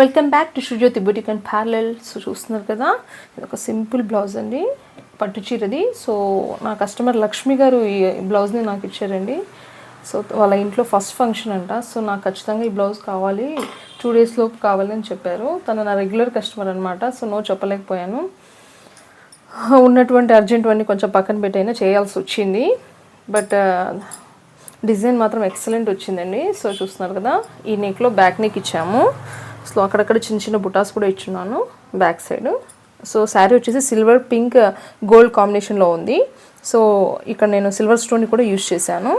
Welcome back to Sujyothi boutique and parallel. So చూస్తున్నారు కదా, ఇది ఒక సింపుల్ బ్లౌజ్ అండి, పట్టు చీరది. సో నా కస్టమర్ లక్ష్మి గారు ఈ బ్లౌజ్ని నాకు ఇచ్చారండి. సో వాళ్ళ ఇంట్లో ఫస్ట్ ఫంక్షన్ అంట. సో నాకు ఖచ్చితంగా ఈ బ్లౌజ్ కావాలి, 2 days లోపు కావాలని చెప్పారు. తను నా రెగ్యులర్ కస్టమర్ అనమాట. సో నో చెప్పలేకపోయాను. ఉన్నటువంటి అర్జెంట్ అన్నీ కొంచెం పక్కన పెట్టైనా చేయాల్సి వచ్చింది. బట్ డిజైన్ మాత్రం ఎక్సలెంట్ వచ్చిందండి. సో చూస్తున్నారు కదా, ఈ నెక్లో బ్యాక్ నెక్ ఇచ్చాము. సో అక్కడక్కడ చిన్న చిన్న బుటాస్ కూడా ఇచ్చున్నాను బ్యాక్ సైడ్. సో శారీ వచ్చేసి సిల్వర్ పింక్ గోల్డ్ కాంబినేషన్లో ఉంది. సో ఇక్కడ నేను సిల్వర్ స్టోన్ కూడా యూజ్ చేశాను.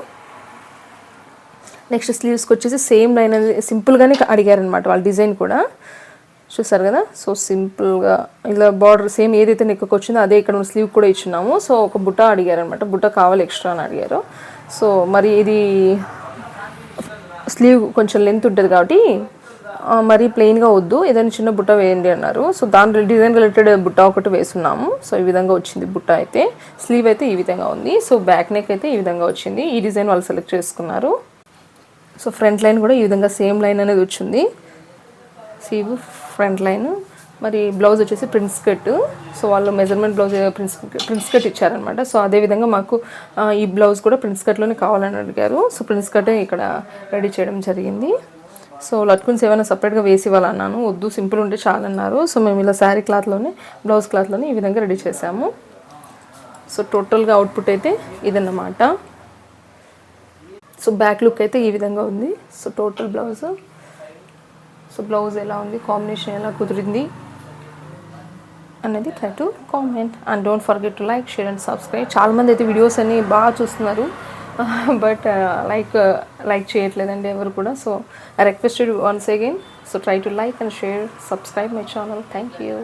నెక్స్ట్ స్లీవ్స్కి వచ్చేసి సేమ్ లైన్ అనేది సింపుల్గానే అడిగారనమాట వాళ్ళ డిజైన్ కూడా. చూసారు కదా, సో సింపుల్గా ఇలా బార్డర్ సేమ్ ఏదైతే నెక్కి వచ్చిందో అదే ఇక్కడ స్లీవ్ కూడా ఇచ్చున్నాము. సో ఒక బుట్ట అడిగారనమాట, బుట్ట కావాలి ఎక్స్ట్రా అని అడిగారు. సో మరి ఇది స్లీవ్ కొంచెం లెంత్ ఉంటుంది కాబట్టి మరీ ప్లెయిన్గా వద్దు, ఏదైనా చిన్న బుట్ట వేయండి అన్నారు. సో దాని డిజైన్ రిలేటెడ్ బుట్ట ఒకటి వేస్తున్నాము. సో ఈ విధంగా వచ్చింది బుట్ట అయితే. స్లీవ్ అయితే ఈ విధంగా ఉంది. సో బ్యాక్ నెక్ అయితే ఈ విధంగా వచ్చింది. ఈ డిజైన్ వాళ్ళు సెలెక్ట్ చేసుకున్నారు. సో ఫ్రంట్ లైన్ కూడా ఈ విధంగా సేమ్ లైన్ అనేది వచ్చింది. Sleeve front line. మరి బ్లౌజ్ వచ్చేసి ప్రిన్స్ కట్. సో వాళ్ళు మెజర్మెంట్ బ్లౌజ్ ప్రిన్స్ కట్ ఇచ్చారనమాట. సో అదేవిధంగా మాకు ఈ బ్లౌజ్ కూడా ప్రిన్స్ కట్లోనే కావాలని అడిగారు. సో ప్రిన్స్ కట్ ఇక్కడ రెడీ చేయడం జరిగింది. సో లట్కున్స్ ఏమైనా సపరేట్గా వేసి ఇవ్వాలన్నాను, వద్దు సింపుల్ ఉంటే చాలన్నారు. సో మేము ఇలా శారీ క్లాత్లోనే బ్లౌజ్ క్లాత్లోనే ఈ విధంగా రెడీ చేసాము. సో టోటల్గా అవుట్పుట్ అయితే ఇదన్నమాట. సో బ్యాక్ లుక్ అయితే ఈ విధంగా ఉంది. So total blouse. So blouse ఎలా ఉంది, కాంబినేషన్ ఎలా కుదిరింది అనేది try to comment and don't forget to like, share and subscribe. చాలామంది అయితే వీడియోస్ అన్ని బాగా చూస్తున్నారు, బట్ లైక్ చేయట్లేదండి ఎవరు కూడా. So I requested once again, so try to like and share, subscribe my channel. Thank you.